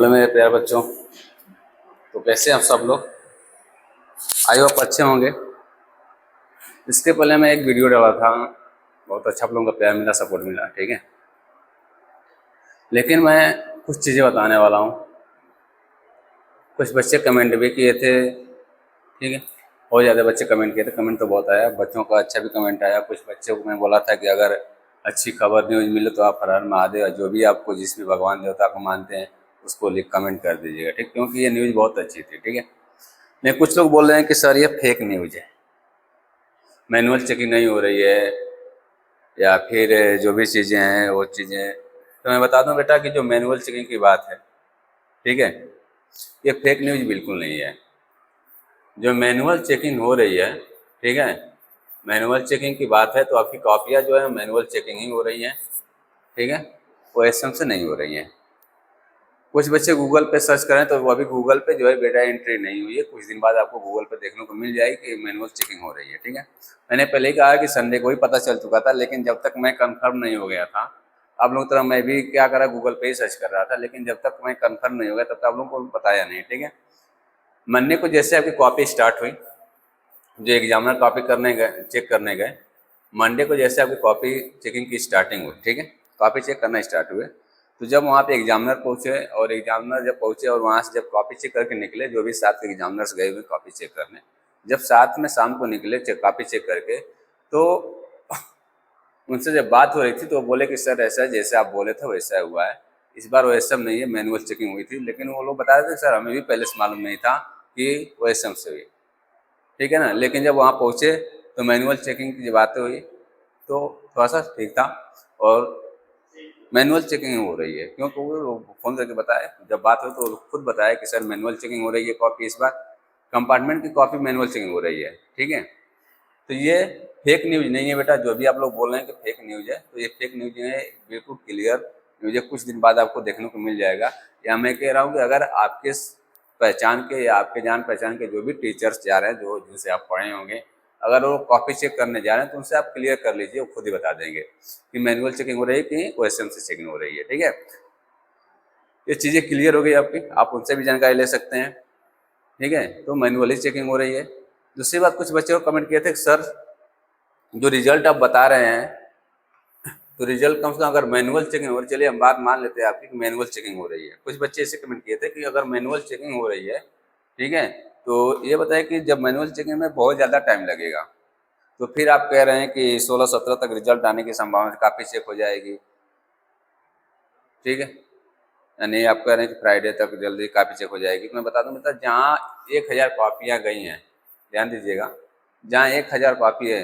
Hello मेरे प्यारे बच्चों। तो कैसे हैं आप सब लोग? आई होप अच्छे होंगे। इसके पहले मैं एक वीडियो डाला था, बहुत अच्छा आप लोगों का प्यार मिला, सपोर्ट मिला, ठीक है। लेकिन मैं कुछ चीज़ें बताने वाला हूँ। कुछ बच्चे कमेंट भी किए थे, ठीक है। बहुत ज़्यादा बच्चे कमेंट किए थे, कमेंट तो बहुत आया, बच्चों का अच्छा भी कमेंट आया। कुछ बच्चों को मैं बोला था कि अगर अच्छी खबर न्यूज़ मिले तो आप हर हर महादेव, जो भी आपको जिस भी भगवान देवता को मानते हैं उसको लिख कमेंट कर दीजिएगा, ठीक। क्योंकि ये न्यूज़ बहुत अच्छी थी, ठीक है। नहीं, कुछ लोग बोल रहे हैं कि सर ये फेक न्यूज़ है, मैनुअल चेकिंग नहीं हो रही है, या फिर जो भी चीज़ें हैं वो चीज़ें। तो मैं बता दूं बेटा कि जो मैनुअल चेकिंग की बात है, ठीक है, ये फेक न्यूज़ बिल्कुल नहीं है। जो मैनुअल चेकिंग हो रही है, ठीक है, मैनुअल चेकिंग की बात है तो आपकी कॉपियाँ जो है मैनुअल चेकिंग ही हो रही हैं, ठीक है। वो एसएम से नहीं हो रही हैं। कुछ बच्चे गूगल पे सर्च करें तो वो अभी गूगल पे जो है डेटा एंट्री नहीं हुई है। कुछ दिन बाद आपको गूगल पे देखने को मिल जाएगी कि मैनुअल चेकिंग हो रही है, ठीक है। मैंने पहले ही कहा कि संडे को ही पता चल चुका था, लेकिन जब तक मैं कंफर्म नहीं हो गया था, आप लोगों की तरह मैं भी क्या करा, गूगल पे ही सर्च कर रहा था, लेकिन जब तक मैं कंफर्म नहीं हो गया तब तक आप लोगों को बताया नहीं, ठीक है। मंडे को जैसे आपकी कॉपी स्टार्ट हुई, जो एग्जामिनर कॉपी करने गए, चेक करने गए, मंडे को जैसे आपकी कॉपी चेकिंग की स्टार्टिंग हुई, ठीक है, कॉपी चेक करना स्टार्ट हुए, तो जब वहाँ पे एग्जामिनर पहुँचे और एग्जामिनर जब पहुँचे और वहाँ से जब कॉपी चेक करके निकले, जो भी साथ के एग्जामिनर्स गए हुए कॉपी चेक करने, जब साथ में शाम को निकले कॉपी चेक करके, तो उनसे जब बात हो रही थी तो वो बोले कि सर ऐसा जैसे आप बोले थे वैसा हुआ है, इस बार वो एसएम नहीं है, मैनुअल चेकिंग हुई थी। लेकिन वो लोग बता रहे थे सर हमें भी पहले से मालूम नहीं था कि वो एसएम से हुई, ठीक है ना। लेकिन जब वहाँ पहुँचे तो मैनुअल चेकिंग की जब बातें हुई तो थोड़ा सा ठीक था, और मैनुअल चेकिंग हो रही है, क्योंकि वो फ़ोन करके बताया, जब बात हुई तो खुद बताया कि सर मैनुअल चेकिंग हो रही है कॉपी, इस बार कंपार्टमेंट की कॉपी मैनुअल चेकिंग हो रही है, ठीक है। तो ये फेक न्यूज़ नहीं है बेटा, जो भी आप लोग बोल रहे हैं कि फेक न्यूज़ है, तो ये फेक न्यूज़ है, बिल्कुल क्लियर न्यूज़ है। कुछ दिन बाद आपको देखने को मिल जाएगा। या मैं कह रहा हूँ कि अगर आपके पहचान के या आपके जान पहचान के जो भी टीचर्स जा रहे हैं, जो जिनसे आप पढ़े होंगे, अगर वो कॉपी चेक करने जा रहे हैं तो उनसे आप क्लियर कर लीजिए, वो खुद ही बता देंगे कि मैनुअल चेकिंग हो रही है कि क्वेश्चन से चेकिंग हो रही है, ठीक है। ये चीज़ें क्लियर हो गई आपकी, आप उनसे भी जानकारी ले सकते हैं, ठीक है। तो मैनुअली चेकिंग हो रही है। दूसरी बात, कुछ बच्चे को कमेंट किए थे कि सर जो रिजल्ट आप बता रहे हैं, तो रिजल्ट कम से कम अगर मैनुअल चेकिंग हो रही, चलिए हम बात मान लेते हैं आपकी कि मैनुअल चेकिंग हो रही है। कुछ बच्चे ऐसे कमेंट किए थे कि अगर मैनुअल चेकिंग हो रही है, ठीक है, तो ये बताए कि जब मैनुअल चेकिंग में बहुत ज़्यादा टाइम लगेगा, तो फिर आप कह रहे हैं कि 16-17 तक रिजल्ट आने की संभावना, काफ़ी चेक हो जाएगी, ठीक है। यानी आप कह रहे हैं कि फ्राइडे तक जल्दी काफ़ी चेक हो जाएगी। तो मैं बता दूं बेटा, जहाँ 1000 कॉपियाँ गई हैं, ध्यान दीजिएगा, जहाँ 1000 कॉपी है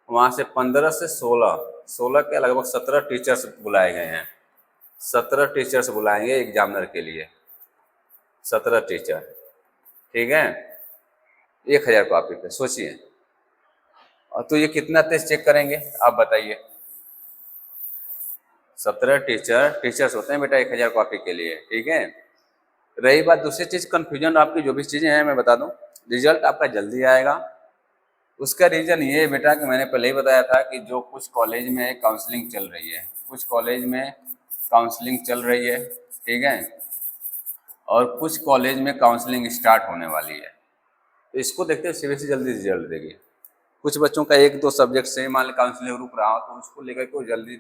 वहाँ से 15 से 16 के लगभग 17 टीचर्स बुलाए गए हैं। 17 टीचर्स बुलाएंगे एग्जामिनर के लिए, 17 टीचर, ठीक है, 1000 कॉपी पे सोचिए। और तो ये कितना तेज चेक करेंगे आप बताइए। 17 टीचर्स होते हैं बेटा 1000 कॉपी के लिए, ठीक है। रही बात दूसरी चीज़, कन्फ्यूजन आपकी जो भी चीज़ें हैं मैं बता दूं, रिजल्ट आपका जल्दी आएगा। उसका रीज़न ये है बेटा कि मैंने पहले ही बताया था कि जो कुछ कॉलेज में काउंसलिंग चल रही है, कुछ कॉलेज में काउंसलिंग चल रही है, ठीक है, और कुछ कॉलेज में काउंसलिंग स्टार्ट होने वाली है। तो इसको देखते हुए सीबीएसई जल्दी रिजल्ट देगी। कुछ बच्चों का एक दो सब्जेक्ट से मान लो काउंसलिंग रुक रहा हो तो उसको लेकर के वो जल्दी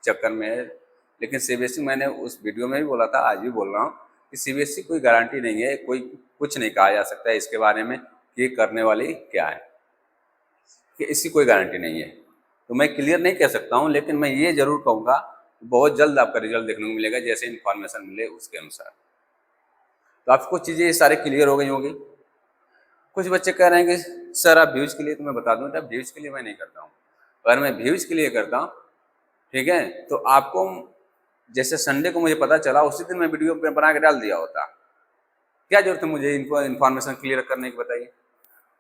चक्कर में है। लेकिन सीबीएसई, मैंने उस वीडियो में भी बोला था, आज भी बोल रहा हूँ कि सीबीएसई कोई गारंटी नहीं है, कोई कुछ नहीं कहा जा सकता है इसके बारे में कि करने वाली क्या है, कि इसकी कोई गारंटी नहीं है। तो मैं क्लियर नहीं कह सकता हूँ, लेकिन मैं ये जरूर कहूँगा बहुत जल्द आपका रिजल्ट देखने को मिलेगा, जैसे इन्फॉर्मेशन मिले उसके अनुसार। तो आपको चीज़ें ये सारे क्लियर हो गई होंगी। कुछ बच्चे कह रहे हैं कि सर आप व्यूज़ के लिए, तो मैं बता दूँ बेटा व्यूज़ के लिए मैं नहीं करता हूँ। अगर मैं व्यूज़ के लिए करता हूँ, ठीक है, तो आपको जैसे संडे को मुझे पता चला उसी दिन मैं वीडियो बना के डाल दिया होता। क्या जरूरत है मुझे इनको इन्फॉर्मेशन क्लियर करने की, बताइए।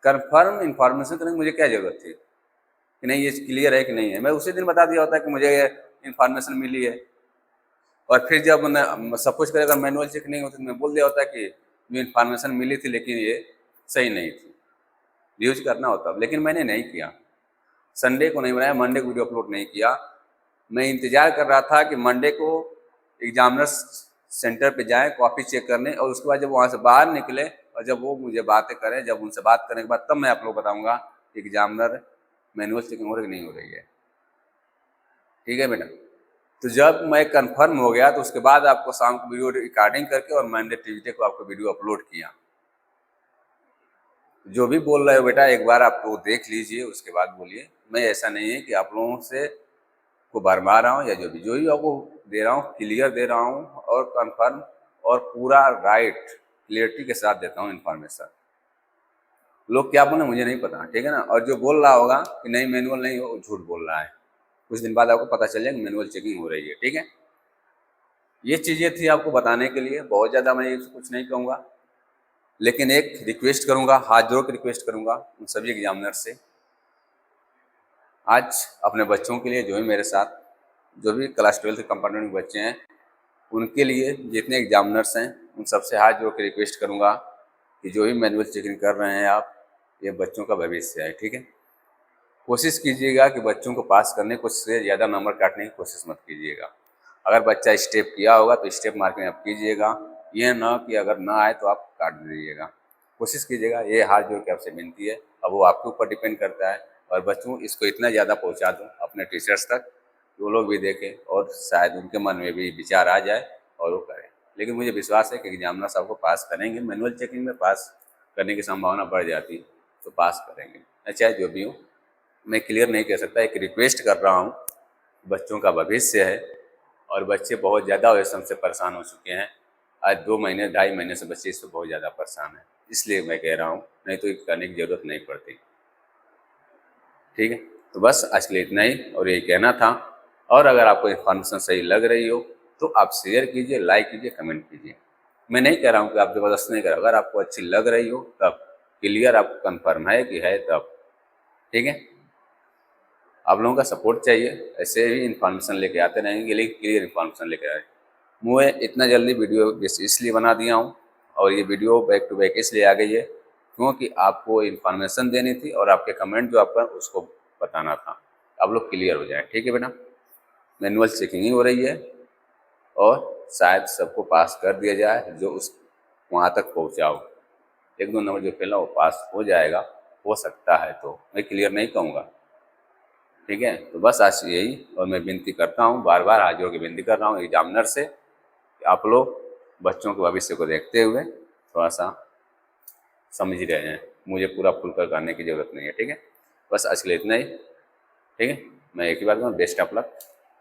कन्फर्म इन्फॉर्मेशन करने की मुझे क्या जरूरत थी कि नहीं ये क्लियर है कि नहीं है, मैं उसी दिन बता दिया होता कि मुझे इन्फॉर्मेशन मिली है। और फिर जब सपोज करें अगर मैनुअल चेक नहीं होती तो मैं बोल दिया होता कि जो इन्फॉर्मेशन मिली थी लेकिन ये सही नहीं थी, यूज करना होता। लेकिन मैंने नहीं किया, संडे को नहीं बनाया, मंडे को वीडियो अपलोड नहीं किया। मैं इंतजार कर रहा था कि मंडे को एग्जामिनर्स सेंटर पे जाएं कॉपी चेक करने, और उसके बाद जब वहाँ से बाहर निकले और जब वो मुझे बातें करें, जब उनसे बात करने के बाद तब मैं आप लोग बताऊंगा कि एग्जामिनर मैनुअल चेकिंग हो रही कि नहीं हो रही है। ठीक है बेटा। तो जब मैं कंफर्म हो गया तो उसके बाद आपको शाम को वीडियो रिकॉर्डिंग करके और मंडे ट्यूजडे को आपको वीडियो अपलोड किया। जो भी बोल रहे हो बेटा एक बार आप वो देख लीजिए, उसके बाद बोलिए। मैं ऐसा नहीं है कि आप लोगों से को भरमा रहा हूँ या जो भी आपको दे रहा हूँ क्लियर दे रहा हूँ और कंफर्म और पूरा राइट क्लियरिटी के साथ देता हूँ इन्फॉर्मेशन। लोग क्या बोले मुझे नहीं पता, ठीक है ना। और जो बोल रहा होगा कि नहीं मैनुअल नहीं हो, झूठ बोल रहा है। कुछ दिन बाद आपको पता चल जाएगा मैनुअल चेकिंग हो रही है। ठीक है, ये चीज़ें थी आपको बताने के लिए। बहुत ज़्यादा मैं कुछ नहीं कहूँगा, लेकिन एक रिक्वेस्ट करूँगा, हाथ जोड़ के रिक्वेस्ट करूँगा उन सभी एग्जामिनर से, आज अपने बच्चों के लिए जो भी मेरे साथ जो भी क्लास 12 कंपार्टमेंट में बच्चे हैं उनके लिए जितने एग्जामिनर्स हैं उन सबसे हाथ जोड़ के रिक्वेस्ट करूँगा कि जो भी मैनुअल चेकिंग कर रहे हैं आप, ये बच्चों का भविष्य है। ठीक है, कोशिश कीजिएगा कि बच्चों को पास करने को से ज़्यादा नंबर काटने की कोशिश मत कीजिएगा। अगर बच्चा स्टेप किया होगा तो स्टेप मार्किंग आप कीजिएगा, ये ना कि अगर ना आए तो आप काट दीजिएगा। कोशिश कीजिएगा, ये हाथ जोड़ के आपसे विनती है। अब वो आपके ऊपर डिपेंड करता है, और बच्चों इसको इतना ज़्यादा पहुँचा दूँ अपने टीचर्स तक कि वो लोग भी देखें और शायद उनके मन में भी विचार आ जाए और वो करें। लेकिन मुझे विश्वास है कि एग्जामिनर साहब को पास करेंगे, मैनुअल चेकिंग में पास करने की संभावना बढ़ जाती है, तो पास करेंगे। चाहे जो भी हो, मैं क्लियर नहीं कह सकता, एक रिक्वेस्ट कर रहा हूँ। बच्चों का भविष्य है और बच्चे बहुत ज़्यादा व्यसन से परेशान हो चुके हैं। आज 2 महीने 2.5 महीने से बच्चे इससे बहुत ज़्यादा परेशान हैं, इसलिए मैं कह रहा हूँ, नहीं तो ये करने की ज़रूरत नहीं पड़ती। ठीक है, तो बस आज के लिए इतना ही और यही कहना था। और अगर आपको इन्फॉर्मेशन सही लग रही हो तो आप शेयर कीजिए, लाइक कीजिए, कमेंट कीजिए। मैं नहीं कह रहा हूँ कि आप ज़बरदस्त नहीं करें, अगर आपको अच्छी लग रही हो तब, क्लियर आपको कन्फर्म है कि है तब। ठीक है, आप लोगों का सपोर्ट चाहिए, ऐसे ही इन्फॉर्मेशन लेके आते रहेंगे, लेकिन क्लियर इन्फॉर्मेशन लेके आए। मैं इतना जल्दी वीडियो इसलिए बना दिया हूँ, और ये वीडियो बैक टू बैक इसलिए आ गई है क्योंकि आपको इन्फॉर्मेशन देनी थी और आपके कमेंट जो आपका उसको बताना था, आप लोग क्लियर हो जाए। ठीक है बेटा, मैनुअल चेकिंग ही हो रही है और शायद सबको पास कर दिया जाए जो उस वहाँ तक पहुँचाओ। 1-2 नंबर जो फैला वो पास हो जाएगा, हो सकता है, तो मैं क्लियर नहीं कहूँगा। ठीक है, तो बस आज यही, और मैं विनती करता हूँ, बार बार हाथ जोड़ के विनती कर रहा हूँ एग्जामिनर से कि आप लोग बच्चों के भविष्य को देखते हुए थोड़ा सा समझ रहे हैं, मुझे पूरा खुलकर करने की ज़रूरत नहीं है। ठीक है, बस आज के लिए इतना ही। ठीक है, मैं एक ही बात कहूँ, बेस्ट ऑफ लक।